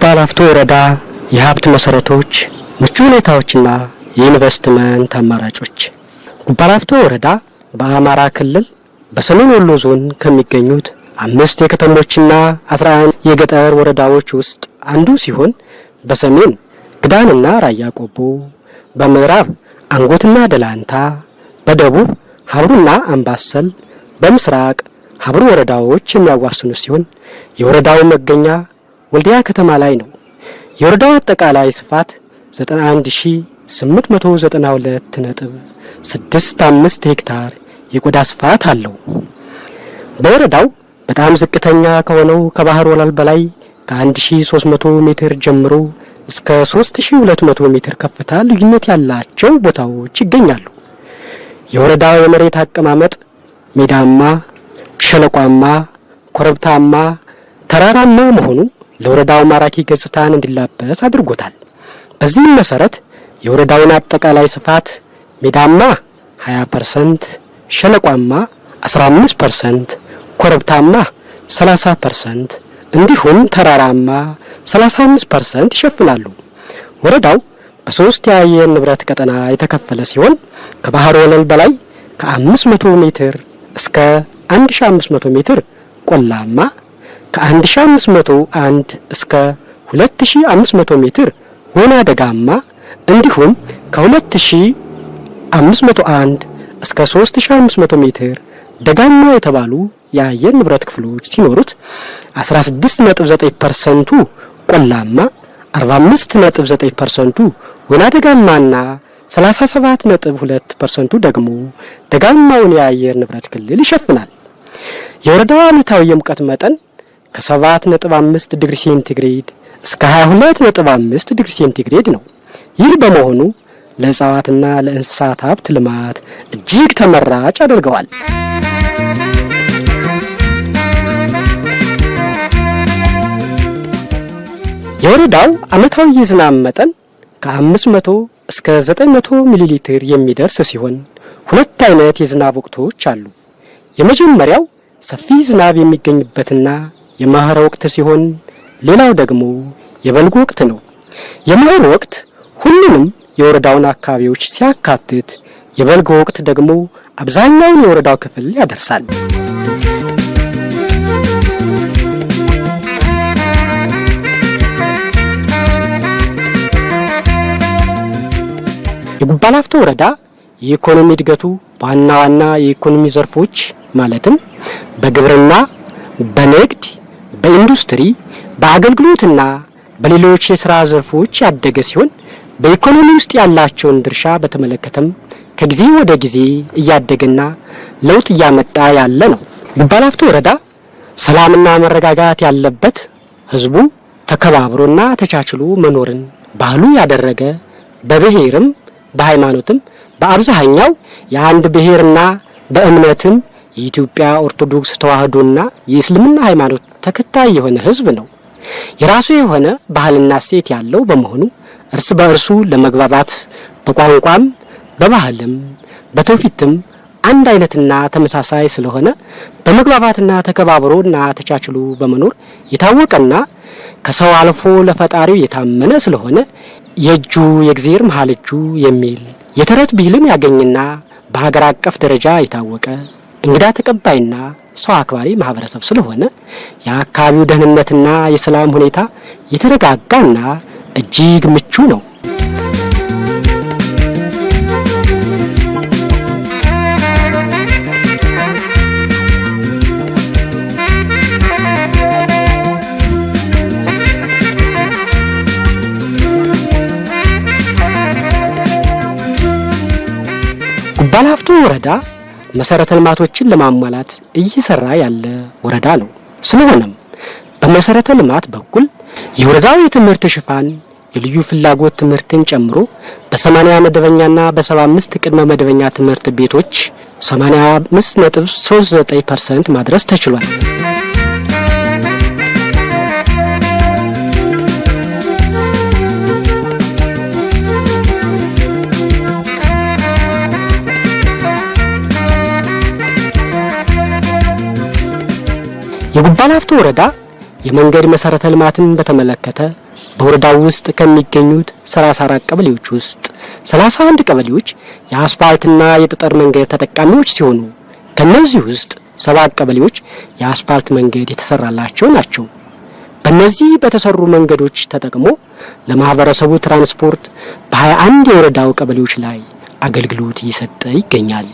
የጉባላፍቶ ወረዳ የሀብት መሰረቶች ምቹ ሁኔታዎችና የኢንቨስትመንት አማራጮች። ጉባላፍቶ ወረዳ በአማራ ክልል በሰሜን ወሎ ዞን ከሚገኙት 5 የከተሞችና 11 የገጠር ወረዳዎች ውስጥ አንዱ ሲሆን በሰሜን ግዳንና ራያ ቆቦ፣ በምዕራብ አንጎትና ደላንታ፣ በደቡብ ሀብሩና አምባሰል፣ በምስራቅ ሀብሩ ወረዳዎች የሚያዋስኑ ሲሆን የወረዳው መገኛ ወልዲያ ከተማ ላይ ነው። የወረዳው አጠቃላይ ስፋት 91892.65 ሄክታር የቆዳ ስፋት አለው። በወረዳው በጣም ዝቅተኛ ከሆነው ከባህር ወለል በላይ ከ1300 ሜትር ጀምሮ እስከ 3200 ሜትር ከፍታ ልዩነት ያላቸው ቦታዎች ይገኛሉ። የወረዳው የመሬት አቀማመጥ ሜዳማ፣ ሸለቋማ፣ ኮረብታማ፣ ተራራማ መሆኑ ለወረዳው ማራኪ ገጽታን እንዲላበስ አድርጎታል። በዚህም መሰረት የወረዳውን አጠቃላይ ስፋት ሜዳማ 20%፣ ሸለቋማ 15%፣ ኮረብታማ 30% እንዲሁም ተራራማ 35% ይሸፍናሉ። ወረዳው በ3 የአየር ንብረት ቀጠና የተከፈለ ሲሆን ከባህር ወለል በላይ ከ500 ሜትር እስከ 1500 ሜትር ቆላማ፣ ከ1501 እስከ 2500 ሜትር ወይና ደጋማ እንዲሁም ከ2501 እስከ 3500 ሜትር ደጋማ የተባሉ የአየር ንብረት ክፍሎች ሲኖሩት 16.9% ቆላማ፣ 45.9% ወይና ደጋማና 37.2% ደግሞ ደጋማውን የአየር ንብረት ክልል ይሸፍናል። የወረዳው ዓመታዊ የሙቀት መጠን ከ7.5 ዲግሪ ሴንቲግሬድ እስከ 22.5 ዲግሪ ሴንቲግሬድ ነው። ይህ በመሆኑ ለእጽዋትና ለእንስሳት ሀብት ልማት እጅግ ተመራጭ አድርገዋል። የወረዳው ዓመታዊ የዝናብ መጠን ከ500 እስከ 900 ሚሊ ሊትር የሚደርስ ሲሆን ሁለት አይነት የዝናብ ወቅቶች አሉ። የመጀመሪያው ሰፊ ዝናብ የሚገኝበትና የመኸር ወቅት ሲሆን ሌላው ደግሞ የበልግ ወቅት ነው። የመኸር ወቅት ሁሉንም የወረዳውን አካባቢዎች ሲያካትት፣ የበልግ ወቅት ደግሞ አብዛኛውን የወረዳው ክፍል ያደርሳል። የጉባላፍቶ ወረዳ የኢኮኖሚ እድገቱ በዋና ዋና የኢኮኖሚ ዘርፎች ማለትም በግብርና፣ በንግድ፣ በኢንዱስትሪ፣ በአገልግሎትና በሌሎች የሥራ ዘርፎች ያደገ ሲሆን በኢኮኖሚ ውስጥ ያላቸውን ድርሻ በተመለከተም ከጊዜ ወደ ጊዜ እያደገና ለውጥ እያመጣ ያለ ነው። ጉባላፍቶ ወረዳ ሰላምና መረጋጋት ያለበት፣ ህዝቡ ተከባብሮና ተቻችሎ መኖርን ባህሉ ያደረገ፣ በብሔርም በሃይማኖትም በአብዛኛው የአንድ ብሔርና በእምነትም የኢትዮጵያ ኦርቶዶክስ ተዋህዶና የእስልምና ሃይማኖት ተከታይ የሆነ ህዝብ ነው። የራሱ የሆነ ባህልና እሴት ያለው በመሆኑ እርስ በእርሱ ለመግባባት በቋንቋም በባህልም በትውፊትም አንድ አይነትና ተመሳሳይ ስለሆነ በመግባባትና ተከባብሮና ተቻችሎ በመኖር የታወቀና ከሰው አልፎ ለፈጣሪው የታመነ ስለሆነ የእጁ የእግዚአብሔር መሃል እጁ የሚል የተረት ብሂልን ያገኝና በሀገር አቀፍ ደረጃ የታወቀ እንግዳ ተቀባይና ሰው አክባሪ ማህበረሰብ ስለሆነ የአካባቢው ደህንነትና የሰላም ሁኔታ የተረጋጋና እጅግ ምቹ ነው። ጉባላፍቶ ወረዳ መሰረተ ልማቶችን ለማሟላት እየሰራ ያለ ወረዳ ነው። ስለሆነም በመሰረተ ልማት በኩል የወረዳው የትምህርት ሽፋን የልዩ ፍላጎት ትምህርትን ጨምሮ በ80 መደበኛና በ75 ቅድመ መደበኛ ትምህርት ቤቶች 85.39% ማድረስ ተችሏል። የጉባላፍቶ ወረዳ የመንገድ መሰረተ ልማትን በተመለከተ በወረዳው ውስጥ ከሚገኙት 34 ቀበሌዎች ውስጥ 31 ቀበሌዎች የአስፋልትና የጠጠር መንገድ ተጠቃሚዎች ሲሆኑ ከነዚህ ውስጥ 7 ቀበሌዎች የአስፋልት መንገድ የተሰራላቸው ናቸው። በእነዚህ በተሰሩ መንገዶች ተጠቅሞ ለማህበረሰቡ ትራንስፖርት በ21 የወረዳው ቀበሌዎች ላይ አገልግሎት እየሰጠ ይገኛል።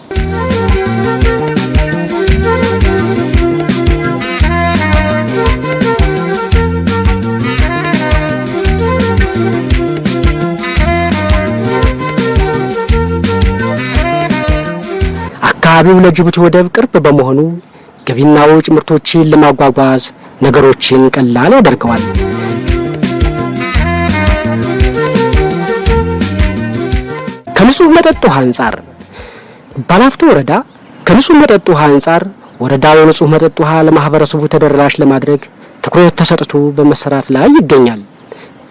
አካባቢው ለጅቡቲ ወደብ ቅርብ በመሆኑ ገቢና ወጪ ምርቶችን ለማጓጓዝ ነገሮችን ቀላል ያደርገዋል። ከንጹህ መጠጥ ውሃ አንጻር ባላፍቶ ወረዳ ከንጹህ መጠጥ ውሃ አንጻር ወረዳው ንጹህ መጠጥ ውሃ ለማህበረሰቡ ተደራሽ ለማድረግ ትኩረት ተሰጥቶ በመሰራት ላይ ይገኛል።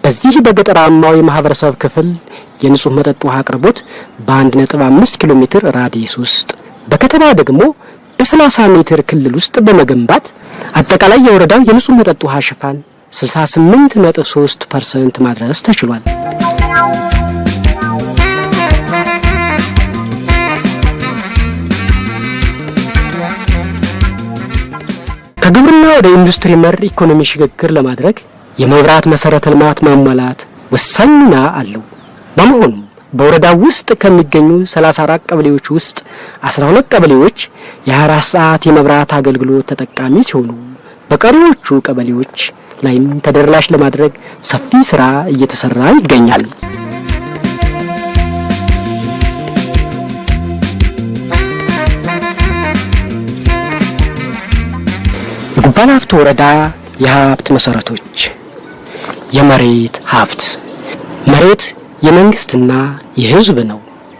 በዚህ በገጠራማው የማህበረሰብ ክፍል የንጹህ መጠጥ ውሃ አቅርቦት በ1.5 ኪሎ ሜትር ራዲየስ ውስጥ በከተማ ደግሞ በ30 ሜትር ክልል ውስጥ በመገንባት አጠቃላይ የወረዳው የንጹህ መጠጥ ውሃ ሽፋን 68.3% ማድረስ ተችሏል። ከግብርና ወደ ኢንዱስትሪ መር ኢኮኖሚ ሽግግር ለማድረግ የመብራት መሰረተ ልማት ማሟላት ወሳኝ ሚና አለው። በመሆኑም በወረዳው ውስጥ ከሚገኙ 34 ቀበሌዎች ውስጥ 12 ቀበሌዎች የ24 ሰዓት የመብራት አገልግሎት ተጠቃሚ ሲሆኑ በቀሪዎቹ ቀበሌዎች ላይም ተደራሽ ለማድረግ ሰፊ ስራ እየተሰራ ይገኛል። የጉባላፍቶ ወረዳ የሀብት መሰረቶች። የመሬት ሀብት። መሬት የመንግስትና የህዝብ ነው።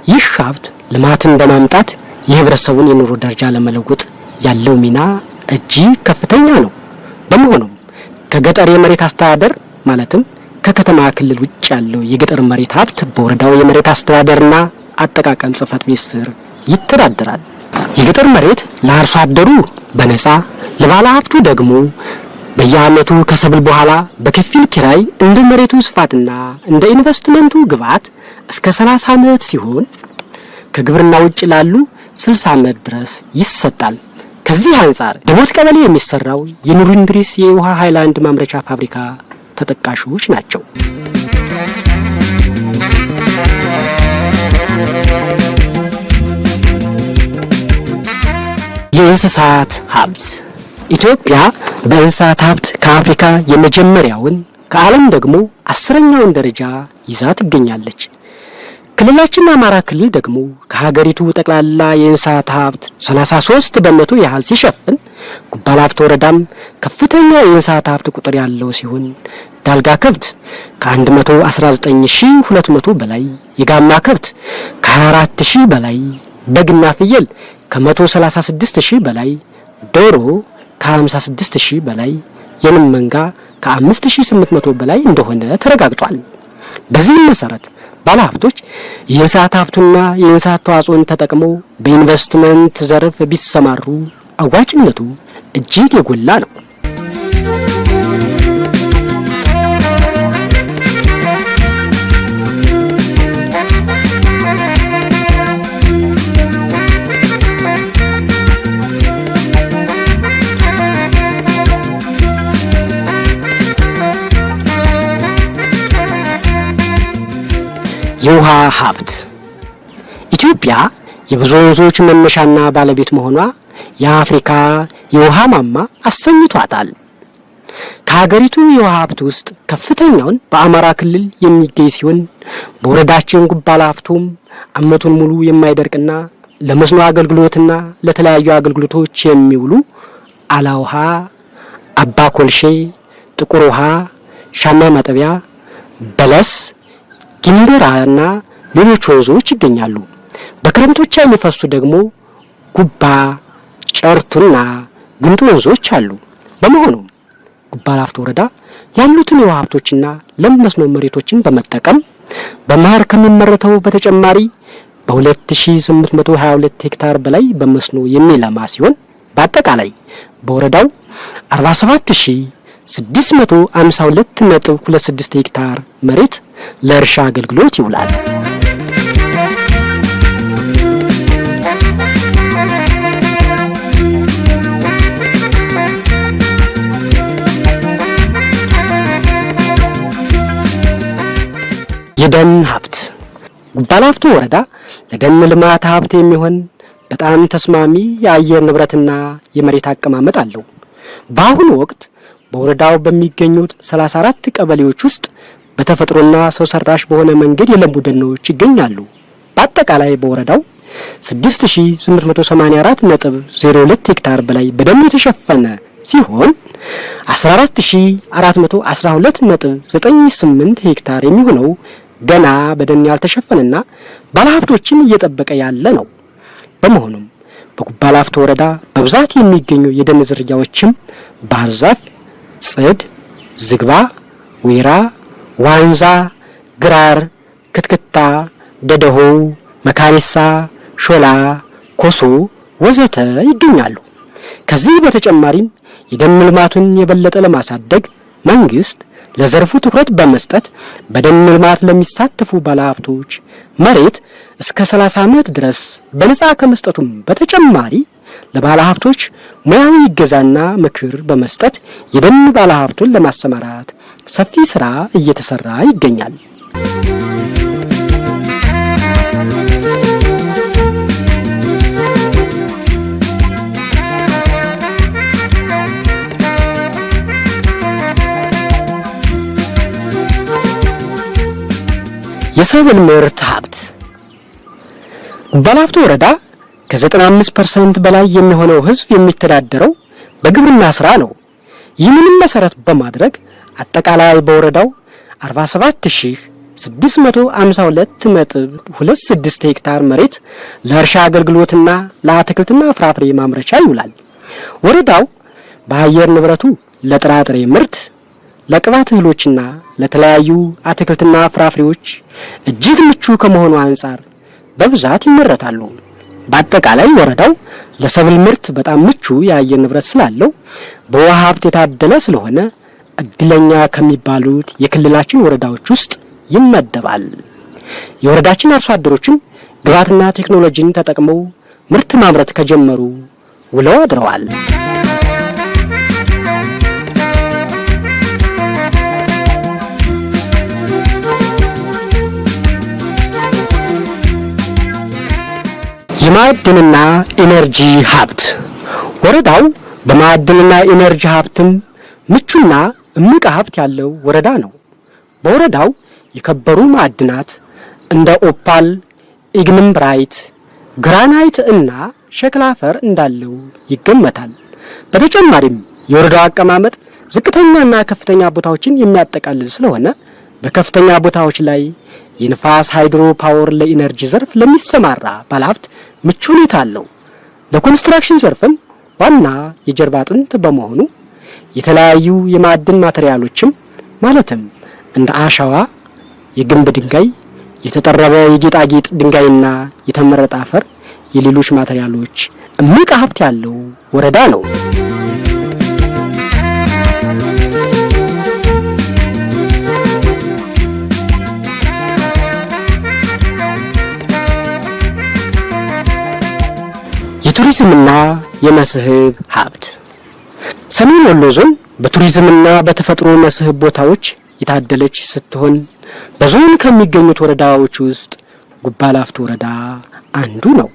ይህ ሀብት ልማትን በማምጣት የህብረተሰቡን የኑሮ ደረጃ ለመለወጥ ያለው ሚና እጅግ ከፍተኛ ነው። በመሆኑም ከገጠር የመሬት አስተዳደር ማለትም ከከተማ ክልል ውጭ ያለው የገጠር መሬት ሀብት በወረዳው የመሬት አስተዳደርና አጠቃቀም ጽሕፈት ቤት ስር ይተዳደራል። የገጠር መሬት ለአርሶ አደሩ በነጻ ለባለ ሀብቱ ደግሞ በየዓመቱ ከሰብል በኋላ በከፊል ኪራይ እንደ መሬቱ ስፋትና እንደ ኢንቨስትመንቱ ግብዓት እስከ 30 ዓመት ሲሆን ከግብርና ውጭ ላሉ 60 ዓመት ድረስ ይሰጣል። ከዚህ አንጻር ደቦት ቀበሌ የሚሰራው የኑር ኢንድሪስ የውሃ ሃይላንድ ማምረቻ ፋብሪካ ተጠቃሾች ናቸው። የእንስሳት ሀብት። ኢትዮጵያ በእንስሳት ሀብት ከአፍሪካ የመጀመሪያውን ከዓለም ደግሞ 10ኛውን ደረጃ ይዛ ትገኛለች። ክልላችን አማራ ክልል ደግሞ ከሀገሪቱ ጠቅላላ የእንስሳት ሀብት 33 በመቶ ያህል ሲሸፍን ጉባላፍቶ ወረዳም ከፍተኛ የእንስሳት ሀብት ቁጥር ያለው ሲሆን ዳልጋ ከብት ከ119200 በላይ፣ የጋማ ከብት ከ24000 በላይ፣ በግና ፍየል ከ136000 በላይ፣ ዶሮ ከ56000 በላይ፣ የንም መንጋ ከ5800 በላይ እንደሆነ ተረጋግጧል። በዚህም መሰረት ባለሀብቶች የእንስሳት ሀብቱና የእንስሳት ተዋጽኦን ተጠቅመው በኢንቨስትመንት ዘርፍ ቢሰማሩ አዋጭነቱ እጅግ የጎላ ነው። የውሃ ሀብት። ኢትዮጵያ የብዙ ወንዞች መነሻና ባለቤት መሆኗ የአፍሪካ የውሃ ማማ አሰኝቷታል። ከሀገሪቱ የውሃ ሀብት ውስጥ ከፍተኛውን በአማራ ክልል የሚገኝ ሲሆን በወረዳችን ጉባላፍቶም ዓመቱን ሙሉ የማይደርቅና ለመስኖ አገልግሎትና ለተለያዩ አገልግሎቶች የሚውሉ አላ ውሃ፣ አባ ኮልሼ፣ ጥቁር ውሃ፣ ሻማ ማጠቢያ፣ በለስ፣ ጊንደራና ሌሎች ወንዞች ይገኛሉ። በክረምቶች የሚፈሱ ደግሞ ጉባ፣ ጨርቱና ግንጡ ወንዞች አሉ። በመሆኑም ጉባላፍቶ ወረዳ ያሉትን የውሃ ሀብቶችና ለም መስኖ መሬቶችን በመጠቀም በመኸር ከሚመረተው በተጨማሪ በ2822 ሄክታር በላይ በመስኖ የሚለማ ሲሆን በአጠቃላይ በወረዳው 47000 652.26 ሄክታር መሬት ለእርሻ አገልግሎት ይውላል። የደን ሀብት ጉባ ላፍቶ ወረዳ ለደን ልማት ሀብት የሚሆን በጣም ተስማሚ የአየር ንብረትና የመሬት አቀማመጥ አለው። በአሁኑ ወቅት በወረዳው በሚገኙት 34 ቀበሌዎች ውስጥ በተፈጥሮና ሰው ሰራሽ በሆነ መንገድ የለሙ ደኖች ይገኛሉ። በአጠቃላይ በወረዳው 6884.02 ሄክታር በላይ በደን የተሸፈነ ሲሆን 14412.98 ሄክታር የሚሆነው ገና በደን ያልተሸፈነና ባለሀብቶችን እየጠበቀ ያለ ነው። በመሆኑም በጉባ ላፍቶ ወረዳ በብዛት የሚገኙ የደን ዝርያዎችም ባህር ዛፍ፣ ጽድ፣ ዝግባ፣ ወይራ፣ ዋንዛ፣ ግራር፣ ክትክታ፣ ደደሆ፣ መካኒሳ፣ ሾላ፣ ኮሶ ወዘተ ይገኛሉ። ከዚህ በተጨማሪም የደን ልማቱን የበለጠ ለማሳደግ መንግስት ለዘርፉ ትኩረት በመስጠት በደን ልማት ለሚሳተፉ ባለሀብቶች መሬት እስከ 30 ዓመት ድረስ በነጻ ከመስጠቱም በተጨማሪ ለባለሀብቶች ሙያዊ እገዛና ምክር በመስጠት የደን ባለሀብቱን ለማሰማራት ሰፊ ስራ እየተሰራ ይገኛል። የሰብል ምርት ሀብት ጉባ ላፍቶ ወረዳ ከ95% በላይ የሚሆነው ህዝብ የሚተዳደረው በግብርና ስራ ነው። ይህንንም መሰረት በማድረግ አጠቃላይ በወረዳው 47652.26 ሄክታር መሬት ለእርሻ አገልግሎትና ለአትክልትና ፍራፍሬ ማምረቻ ይውላል። ወረዳው በአየር ንብረቱ ለጥራጥሬ ምርት፣ ለቅባት እህሎችና ለተለያዩ አትክልትና ፍራፍሬዎች እጅግ ምቹ ከመሆኑ አንጻር በብዛት ይመረታሉ። በአጠቃላይ ወረዳው ለሰብል ምርት በጣም ምቹ የአየር ንብረት ስላለው በውሃ ሀብት የታደለ ስለሆነ እድለኛ ከሚባሉት የክልላችን ወረዳዎች ውስጥ ይመደባል። የወረዳችን አርሶ አደሮችም ግብዓትና ቴክኖሎጂን ተጠቅመው ምርት ማምረት ከጀመሩ ውለው አድረዋል። የማዕድንና ኢነርጂ ሀብት ወረዳው በማዕድንና ኢነርጂ ሀብትም ምቹና እምቅ ሀብት ያለው ወረዳ ነው። በወረዳው የከበሩ ማዕድናት እንደ ኦፓል፣ ኢግኒምብራይት፣ ግራናይት እና ሸክላ አፈር እንዳለው ይገመታል። በተጨማሪም የወረዳው አቀማመጥ ዝቅተኛና ከፍተኛ ቦታዎችን የሚያጠቃልል ስለሆነ በከፍተኛ ቦታዎች ላይ የንፋስ ሃይድሮ ፓወር ለኢነርጂ ዘርፍ ለሚሰማራ ባለሀብት ምቹ ሁኔታ አለው። ለኮንስትራክሽን ዘርፍም ዋና የጀርባ አጥንት በመሆኑ የተለያዩ የማዕድን ማቴሪያሎችም ማለትም እንደ አሸዋ፣ የግንብ ድንጋይ፣ የተጠረበ የጌጣጌጥ ድንጋይና የተመረጠ አፈር የሌሎች ማቴሪያሎች እምቅ ሀብት ያለው ወረዳ ነው። የቱሪዝምና የመስህብ ሀብት ሰሜን ወሎ ዞን በቱሪዝምና በተፈጥሮ መስህብ ቦታዎች የታደለች ስትሆን በዞን ከሚገኙት ወረዳዎች ውስጥ ጉባ ላፍቶ ወረዳ አንዱ ነው።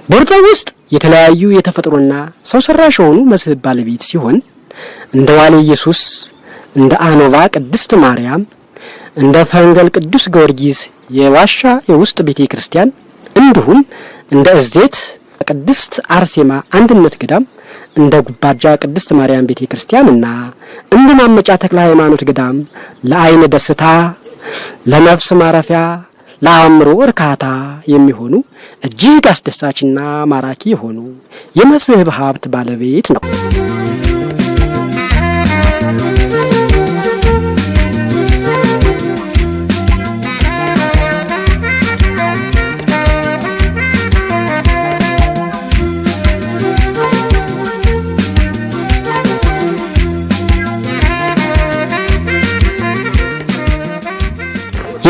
በወረዳው ውስጥ የተለያዩ የተፈጥሮና ሰው ሰራሽ የሆኑ መስህብ ባለቤት ሲሆን እንደ ዋሌ ኢየሱስ፣ እንደ አኖቫ ቅድስት ማርያም፣ እንደ ፈንገል ቅዱስ ጊዮርጊስ የዋሻ የውስጥ ቤተክርስቲያን እንዲሁም እንደ እዝዴት ቅድስት አርሴማ አንድነት ገዳም፣ እንደ ጉባጃ ቅድስት ማርያም ቤተክርስቲያንና እንደ ማመጫ ተክለ ሃይማኖት ገዳም ለአይን ደስታ፣ ለነፍስ ማረፊያ፣ ለአእምሮ እርካታ የሚሆኑ እጅግ አስደሳችና ማራኪ የሆኑ የመስህብ ሀብት ባለቤት ነው።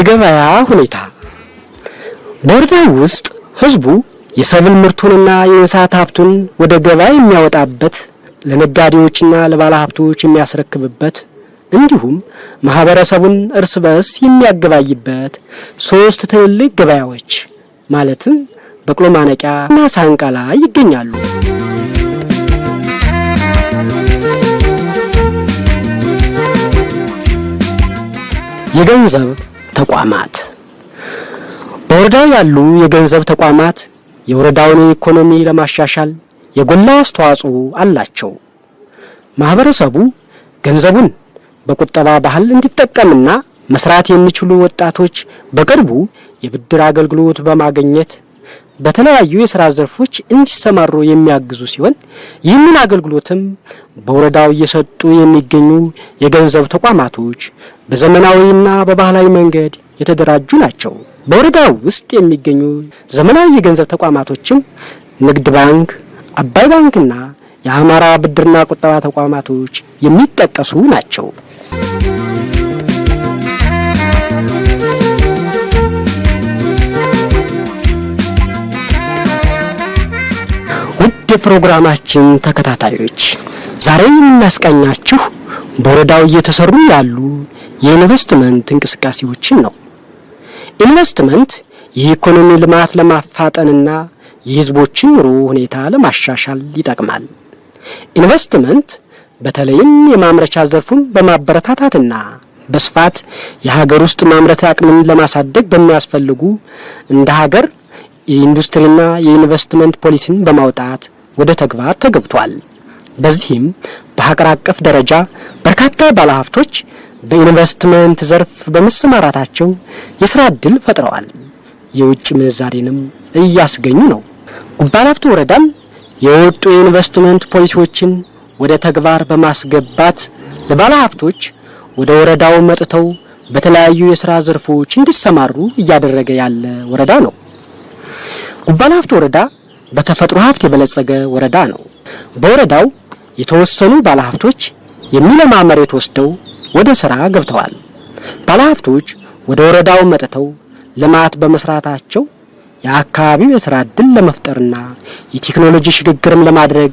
የገበያ ሁኔታ በወረዳው ውስጥ ህዝቡ የሰብል ምርቱንና የእንስሳት ሀብቱን ወደ ገበያ የሚያወጣበት፣ ለነጋዴዎችና ለባለሀብቶች የሚያስረክብበት እንዲሁም ማህበረሰቡን እርስ በርስ የሚያገባይበት 3 ትልልቅ ገበያዎች ማለትም በቅሎ ማነቂያና ሳንቃ ላይ ይገኛሉ። የገንዘብ ተቋማት በወረዳው ያሉ የገንዘብ ተቋማት የወረዳውን ኢኮኖሚ ለማሻሻል የጎላ አስተዋጽኦ አላቸው። ማህበረሰቡ ገንዘቡን በቁጠባ ባህል እንዲጠቀምና መስራት የሚችሉ ወጣቶች በቅርቡ የብድር አገልግሎት በማግኘት በተለያዩ የሥራ ዘርፎች እንዲሰማሩ የሚያግዙ ሲሆን ይህንን አገልግሎትም በወረዳው እየሰጡ የሚገኙ የገንዘብ ተቋማቶች በዘመናዊና በባህላዊ መንገድ የተደራጁ ናቸው። በወረዳው ውስጥ የሚገኙ ዘመናዊ የገንዘብ ተቋማቶችም ንግድ ባንክ፣ አባይ ባንክና የአማራ ብድርና ቁጠባ ተቋማቶች የሚጠቀሱ ናቸው። ውድ የፕሮግራማችን ተከታታዮች ዛሬ የምናስቃኛችሁ በወረዳው እየተሰሩ ያሉ የኢንቨስትመንት እንቅስቃሴዎችን ነው። ኢንቨስትመንት የኢኮኖሚ ልማት ለማፋጠንና የህዝቦችን ኑሮ ሁኔታ ለማሻሻል ይጠቅማል። ኢንቨስትመንት በተለይም የማምረቻ ዘርፉን በማበረታታትና በስፋት የሀገር ውስጥ ማምረት አቅምን ለማሳደግ በሚያስፈልጉ እንደ ሀገር የኢንዱስትሪና የኢንቨስትመንት ፖሊሲን በማውጣት ወደ ተግባር ተገብቷል። በዚህም በሀገር አቀፍ ደረጃ በርካታ ባለሀብቶች በኢንቨስትመንት ዘርፍ በመሰማራታቸው የሥራ ዕድል ፈጥረዋል። የውጭ ምንዛሬንም እያስገኙ ነው። ጉባላፍቶ ወረዳም የወጡ የኢንቨስትመንት ፖሊሲዎችን ወደ ተግባር በማስገባት ለባለሀብቶች ወደ ወረዳው መጥተው በተለያዩ የሥራ ዘርፎች እንዲሰማሩ እያደረገ ያለ ወረዳ ነው። ጉባላፍቶ ወረዳ በተፈጥሮ ሀብት የበለጸገ ወረዳ ነው። በወረዳው የተወሰኑ ባለሀብቶች የሚለማ መሬት ወስደው ወደ ሥራ ገብተዋል። ባለሀብቶች ወደ ወረዳው መጥተው ልማት በመስራታቸው የአካባቢው የሥራ ዕድል ለመፍጠርና የቴክኖሎጂ ሽግግርም ለማድረግ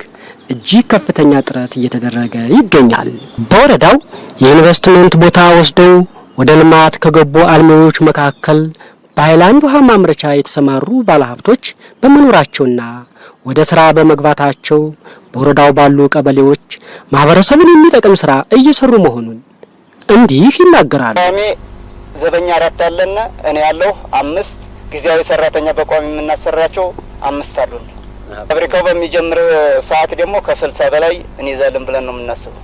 እጅግ ከፍተኛ ጥረት እየተደረገ ይገኛል። በወረዳው የኢንቨስትመንት ቦታ ወስደው ወደ ልማት ከገቡ አልሚዎች መካከል በሃይላንድ ውሃ ማምረቻ የተሰማሩ ባለሀብቶች በመኖራቸውና ወደ ሥራ በመግባታቸው በወረዳው ባሉ ቀበሌዎች ማህበረሰቡን የሚጠቅም ሥራ እየሰሩ መሆኑን እንዲህ ይናገራሉ። ቋሚ ዘበኛ 4 አለና እኔ ያለው 5 ጊዜያዊ ሰራተኛ በቋሚ የምናሰራቸው 5 አሉን። ፋብሪካው በሚጀምር ሰዓት ደግሞ ከ60 በላይ እንይዛለን ብለን ነው የምናስበው።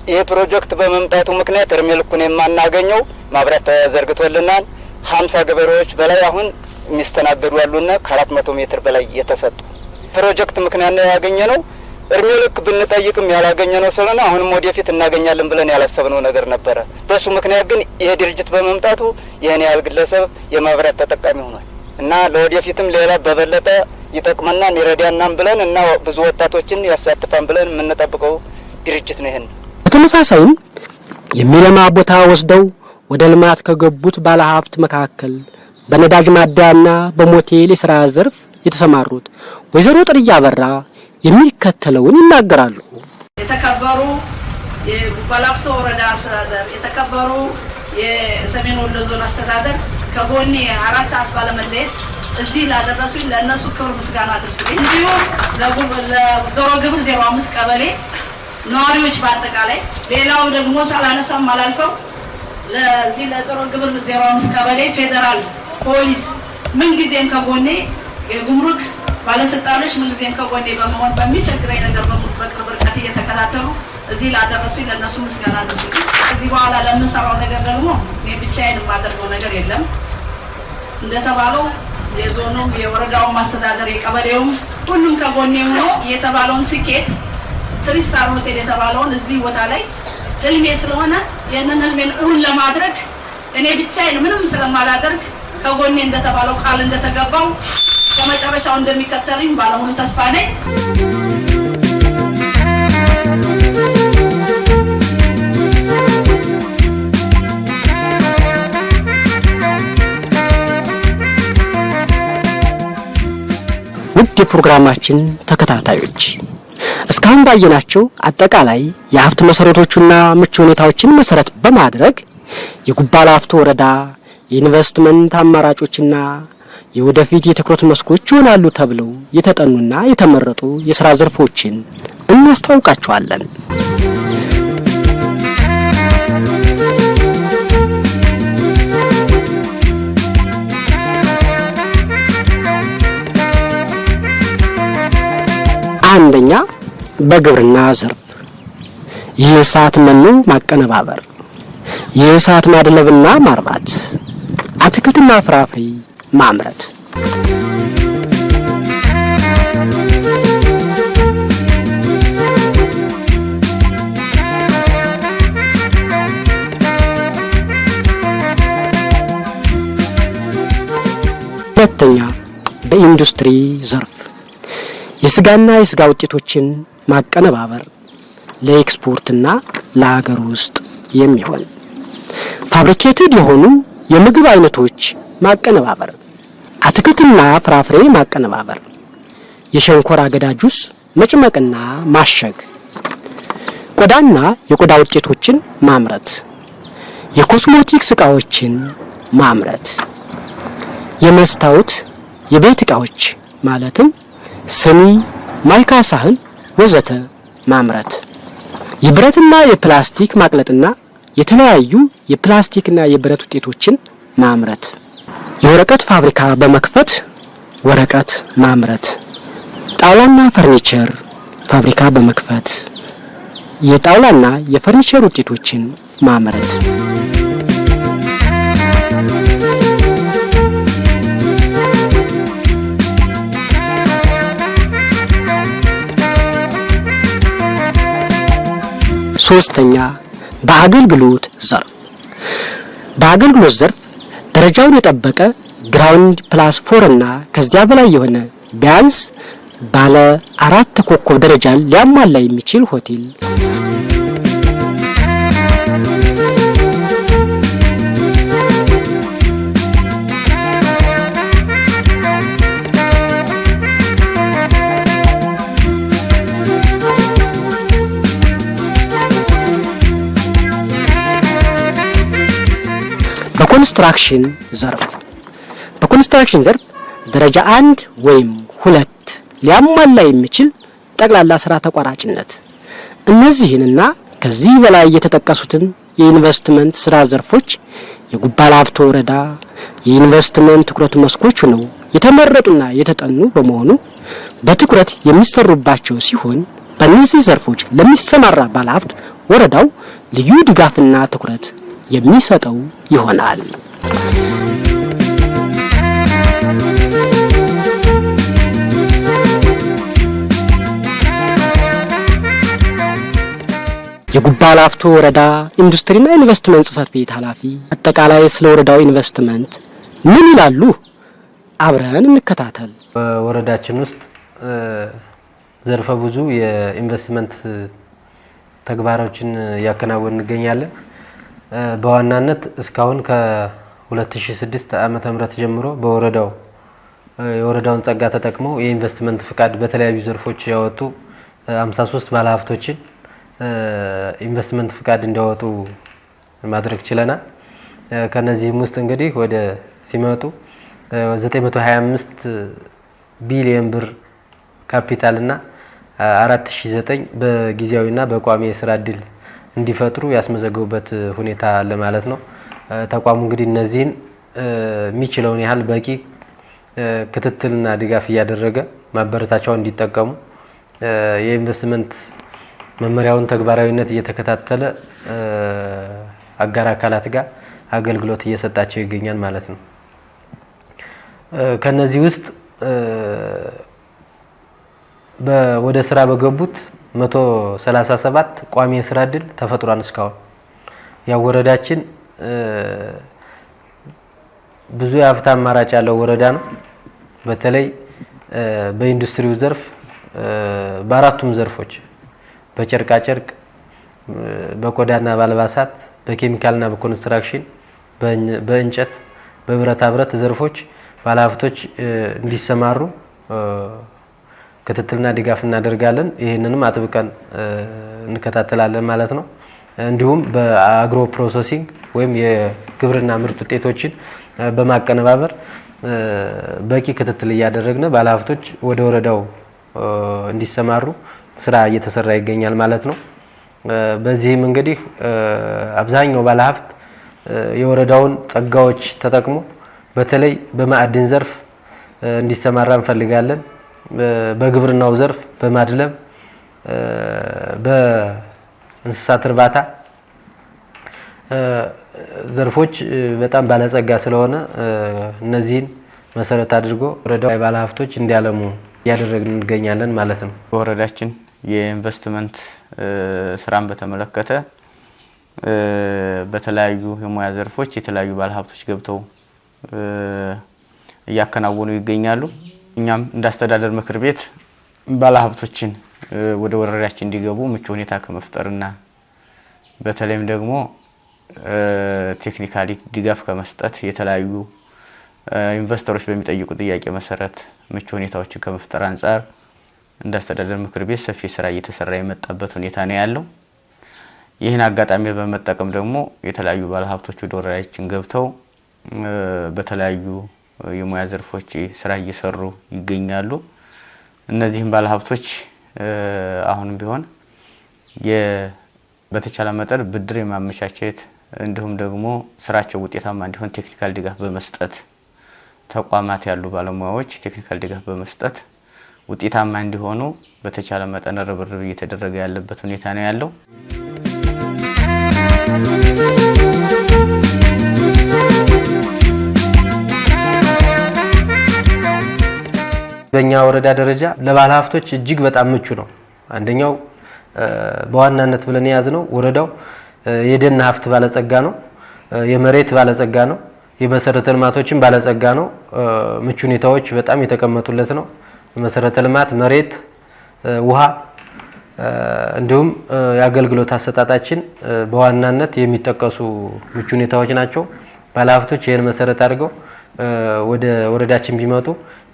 ይህ ፕሮጀክት በመምጣቱ ምክንያት እርሜ ልኩን የማናገኘው ማብራት ተዘርግቶልናል። 50 ገበሬዎች በላይ አሁን የሚስተናገዱ ያሉና ከ400 ሜትር በላይ የተሰጡ ፕሮጀክት ምክንያት ነው ያገኘነው። እርሜ ልክ ብንጠይቅም ያላገኘነው ስለሆነ አሁንም ወደፊት እናገኛለን ብለን ያላሰብነው ነገር ነበረ። በሱ ምክንያት ግን ይሄ ድርጅት በመምጣቱ ይሄን ያህል ግለሰብ የማብራት ተጠቃሚ ሆኗል እና ለወደፊትም ሌላ በበለጠ ይጠቅመናል ይረዳናል ብለን እና ብዙ ወጣቶችን ያሳትፋን ብለን የምንጠብቀው ድርጅት ነው። ይሄን በተመሳሳይም የሚለማ ቦታ ወስደው ወደ ልማት ከገቡት ባለሀብት መካከል በነዳጅ ማደያና በሞቴል የሥራ ዘርፍ የተሰማሩት ወይዘሮ ጥርያ በራ የሚከተለውን ይናገራሉ። የተከበሩ የጉባላፍቶ ወረዳ አስተዳደር፣ የተከበሩ የሰሜን ወሎ ዞን አስተዳደር ከጎኔ 4 ሰዓት ባለመለየት እዚህ ላደረሱኝ ለእነሱ ክብር ምስጋና አድርሱልኝ። እንዲሁም ለዶሮ ግብር 05 ቀበሌ ነዋሪዎች በአጠቃላይ ሌላው ደግሞ ሳላነሳም አላልፈው ለዚህ ለዶሮ ግብር 05 ቀበሌ ፌዴራል ፖሊስ ምንጊዜም ከጎኔ የጉምሩክ ባለስልጣኖች ምንጊዜም ከጎኔ በመሆን በሚቸግረኝ ነገር በቅርብ ርቀት እየተከታተሉ እዚህ ላደረሱኝ ለእነሱ ምስጋና አድርሱልኝ። እዚህ በኋላ ለምንሰራው ነገር ደግሞ እኔ ብቻዬን የማደርገው ነገር የለም። እንደተባለው የዞኑም የወረዳውም ማስተዳደር የቀበሌውም ሁሉም ከጎኔ ሆኖ የተባለውን ስኬት 3 ስታር ሆቴል የተባለውን እዚህ ቦታ ላይ ህልሜ ስለሆነ የነን ህልሜን እውን ለማድረግ እኔ ብቻዬን ምንም ስለማላደርግ ከጎኔ እንደተባለው ቃል እንደተገባው ከመጨረሻው እንደሚከተልኝ ባለሙሉ ተስፋ ነኝ። ውድ የፕሮግራማችን ተከታታዮች እስካሁን ባየናቸው አጠቃላይ የሀብት መሰረቶችና ምቹ ሁኔታዎችን መሰረት በማድረግ የጉባ ላፍቶ ወረዳ የኢንቨስትመንት አማራጮችና የወደፊት የትኩረት መስኮች ይሆናሉ ተብለው የተጠኑና የተመረጡ የሥራ ዘርፎችን እናስተዋውቃችኋለን። አንደኛ፣ በግብርና ዘርፍ የእንስሳት መኖ ማቀነባበር፣ የእንስሳት ማድለብና ማርባት፣ አትክልትና ፍራፍሬ ማምረት። ሁለተኛ፣ በኢንዱስትሪ ዘርፍ የስጋና የስጋ ውጤቶችን ማቀነባበር፣ ለኤክስፖርትና ለሀገር ውስጥ የሚሆን ፋብሪኬትድ የሆኑ የምግብ አይነቶች ማቀነባበር፣ አትክልትና ፍራፍሬ ማቀነባበር፣ የሸንኮራ አገዳ ጁስ መጭመቅና ማሸግ፣ ቆዳና የቆዳ ውጤቶችን ማምረት፣ የኮስሞቲክስ ዕቃዎችን ማምረት፣ የመስታወት የቤት ዕቃዎች ማለትም ስኒ፣ ማይካ ሳህን ወዘተ ማምረት፣ የብረትና የፕላስቲክ ማቅለጥና የተለያዩ የፕላስቲክና የብረት ውጤቶችን ማምረት፣ የወረቀት ፋብሪካ በመክፈት ወረቀት ማምረት፣ ጣውላና ፈርኒቸር ፋብሪካ በመክፈት የጣውላና የፈርኒቸር ውጤቶችን ማምረት። ሶስተኛ፣ በአገልግሎት ዘርፍ በአገልግሎት ዘርፍ ደረጃውን የጠበቀ ግራውንድ ፕላስ 4 እና ከዚያ በላይ የሆነ ቢያንስ ባለ 4 ኮከብ ደረጃን ሊያሟላ የሚችል ሆቴል፣ በኮንስትራክሽን ዘርፍ ደረጃ 1 ወይም 2 ሊያሟላ የሚችል ጠቅላላ ስራ ተቋራጭነት። እነዚህንና ከዚህ በላይ የተጠቀሱትን የኢንቨስትመንት ስራ ዘርፎች የጉባ ላፍቶ ወረዳ የኢንቨስትመንት ትኩረት መስኮች ሆነው የተመረጡና የተጠኑ በመሆኑ በትኩረት የሚሰሩባቸው ሲሆን በእነዚህ ዘርፎች ለሚሰማራ ባለሀብት ወረዳው ልዩ ድጋፍና ትኩረት የሚሰጠው ይሆናል። የጉባ ላፍቶ ወረዳ ኢንዱስትሪና ኢንቨስትመንት ጽሕፈት ቤት ኃላፊ አጠቃላይ ስለ ወረዳው ኢንቨስትመንት ምን ይላሉ? አብረን እንከታተል። በወረዳችን ውስጥ ዘርፈ ብዙ የኢንቨስትመንት ተግባሮችን ያከናወን እንገኛለን። በዋናነት እስካሁን ከ2006 ዓመተ ምህረት ጀምሮ በወረዳው የወረዳውን ጸጋ ተጠቅመው የኢንቨስትመንት ፍቃድ በተለያዩ ዘርፎች ያወጡ 53 ባለሀብቶችን ኢንቨስትመንት ፍቃድ እንዲያወጡ ማድረግ ችለናል። ከነዚህም ውስጥ እንግዲህ ወደ ሲመጡ 925 ቢሊዮን ብር ካፒታልና 4009 በጊዜያዊና በቋሚ የስራ እድል እንዲፈጥሩ ያስመዘገቡበት ሁኔታ አለ ማለት ነው። ተቋሙ እንግዲህ እነዚህን የሚችለውን ያህል በቂ ክትትልና ድጋፍ እያደረገ ማበረታቻውን እንዲጠቀሙ የኢንቨስትመንት መመሪያውን ተግባራዊነት እየተከታተለ አጋር አካላት ጋር አገልግሎት እየሰጣቸው ይገኛል ማለት ነው። ከነዚህ ውስጥ ወደ ስራ በገቡት 137 ቋሚ የስራ እድል ተፈጥሯል። እስካሁን ያወረዳችን ብዙ የሀብት አማራጭ ያለው ወረዳ ነው። በተለይ በኢንዱስትሪው ዘርፍ በአራቱም ዘርፎች በጨርቃ ጨርቅ፣ በቆዳና በአልባሳት፣ በኬሚካልና በኮንስትራክሽን፣ በእንጨት፣ በብረታ ብረት ዘርፎች ባለሀብቶች እንዲሰማሩ ክትትልና ድጋፍ እናደርጋለን። ይሄንንም አጥብቀን እንከታተላለን ማለት ነው። እንዲሁም በአግሮ ፕሮሰሲንግ ወይም የግብርና ምርት ውጤቶችን በማቀነባበር በቂ ክትትል እያደረግን ባለሀብቶች ወደ ወረዳው እንዲሰማሩ ስራ እየተሰራ ይገኛል ማለት ነው። በዚህም እንግዲህ አብዛኛው ባለሀብት የወረዳውን ጸጋዎች ተጠቅሞ በተለይ በማዕድን ዘርፍ እንዲሰማራ እንፈልጋለን። በግብርናው ዘርፍ በማድለብ በእንስሳት እርባታ ዘርፎች በጣም ባለጸጋ ስለሆነ እነዚህን መሰረት አድርጎ ወረዳው ባለሀብቶች እንዲያለሙ ያደረግን እንገኛለን ማለት ነው። በወረዳችን የኢንቨስትመንት ስራን በተመለከተ በተለያዩ የሙያ ዘርፎች የተለያዩ ባለሀብቶች ገብተው እያከናወኑ ይገኛሉ። እኛም እንዳስተዳደር ምክር ቤት ባለሀብቶችን ወደ ወረዳችን እንዲገቡ ምቹ ሁኔታ ከመፍጠርና በተለይም ደግሞ ቴክኒካሊ ድጋፍ ከመስጠት የተለያዩ ኢንቨስተሮች በሚጠይቁ ጥያቄ መሰረት ምቹ ሁኔታዎችን ከመፍጠር አንፃር እንዳስተዳደር ምክር ቤት ሰፊ ስራ እየተሰራ የመጣበት ሁኔታ ነው ያለው። ይህን አጋጣሚ በመጠቀም ደግሞ የተለያዩ ባለሀብቶች ወደ ወረዳችን ገብተው በተለያዩ የሙያ ዘርፎች ስራ እየሰሩ ይገኛሉ። እነዚህም ባለሀብቶች አሁንም ቢሆን በተቻለ መጠን ብድር የማመቻቸት እንዲሁም ደግሞ ስራቸው ውጤታማ እንዲሆን ቴክኒካል ድጋፍ በመስጠት ተቋማት ያሉ ባለሙያዎች ቴክኒካል ድጋፍ በመስጠት ውጤታማ እንዲሆኑ በተቻለ መጠን ርብርብ እየተደረገ ያለበት ሁኔታ ነው ያለው። በእኛ ወረዳ ደረጃ ለባለሀብቶች እጅግ በጣም ምቹ ነው። አንደኛው በዋናነት ብለን ያዝነው ወረዳው የደን ሀብት ባለጸጋ ነው፣ የመሬት ባለጸጋ ነው፣ የመሰረተ ልማቶችን ባለጸጋ ነው። ምቹ ሁኔታዎች በጣም የተቀመጡለት ነው። መሰረተ ልማት፣ መሬት፣ ውሃ እንዲሁም የአገልግሎት አሰጣጣችን በዋናነት የሚጠቀሱ ምቹ ሁኔታዎች ናቸው። ባለሀብቶች ይህን መሰረት አድርገው ወደ ወረዳችን ቢመጡ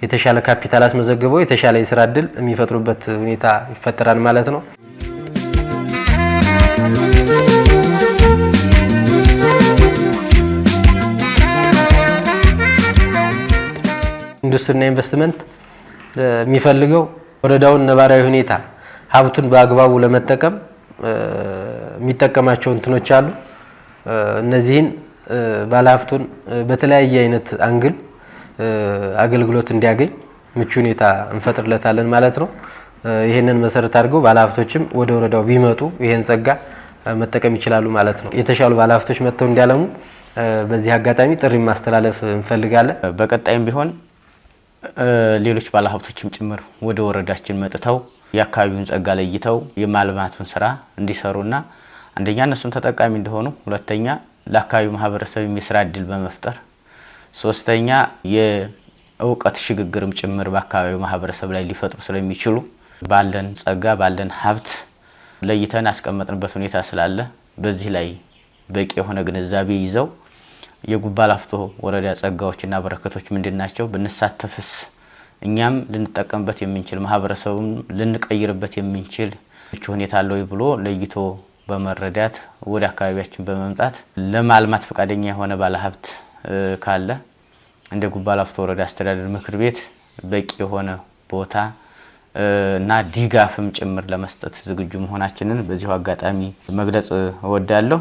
የተሻለ ካፒታል አስመዘግበው የተሻለ የስራ እድል የሚፈጥሩበት ሁኔታ ይፈጠራል ማለት ነው። ኢንዱስትሪና ኢንቨስትመንት የሚፈልገው ወረዳውን ነባራዊ ሁኔታ ሀብቱን በአግባቡ ለመጠቀም የሚጠቀማቸው እንትኖች አሉ። እነዚህን ባለሀብቱን በተለያየ አይነት አንግል አገልግሎት እንዲያገኝ ምቹ ሁኔታ እንፈጥርለታለን ማለት ነው። ይሄንን መሰረት አድርገው ባለሀብቶችም ወደ ወረዳው ቢመጡ ይሄን ጸጋ መጠቀም ይችላሉ ማለት ነው። የተሻሉ ባለሀብቶች መጥተው እንዲያለሙ በዚህ አጋጣሚ ጥሪ ማስተላለፍ እንፈልጋለን። በቀጣይም ቢሆን ሌሎች ባለሀብቶችም ጭምር ወደ ወረዳችን መጥተው የአካባቢውን ጸጋ ለይተው የማልማቱን ስራ እንዲሰሩና አንደኛ እነሱም ተጠቃሚ እንደሆኑ፣ ሁለተኛ ለአካባቢው ማህበረሰብ የስራ እድል በመፍጠር፣ ሶስተኛ የእውቀት ሽግግርም ጭምር በአካባቢው ማህበረሰብ ላይ ሊፈጥሩ ስለሚችሉ ባለን ጸጋ ባለን ሀብት ለይተን አስቀመጥንበት ሁኔታ ስላለ በዚህ ላይ በቂ የሆነ ግንዛቤ ይዘው የጉባ ላፍቶ ወረዳ ጸጋዎችና በረከቶች ምንድናቸው፣ ብንሳተፍስ እኛም ልንጠቀምበት የምንችል ማህበረሰቡን ልንቀይርበት የምንችል ምቹ ሁኔታ አለው ብሎ ለይቶ በመረዳት ወደ አካባቢያችን በመምጣት ለማልማት ፈቃደኛ የሆነ ባለሀብት ካለ እንደ ጉባ ላፍቶ ወረዳ አስተዳደር ምክር ቤት በቂ የሆነ ቦታ እና ድጋፍም ጭምር ለመስጠት ዝግጁ መሆናችንን በዚሁ አጋጣሚ መግለጽ እወዳለሁ።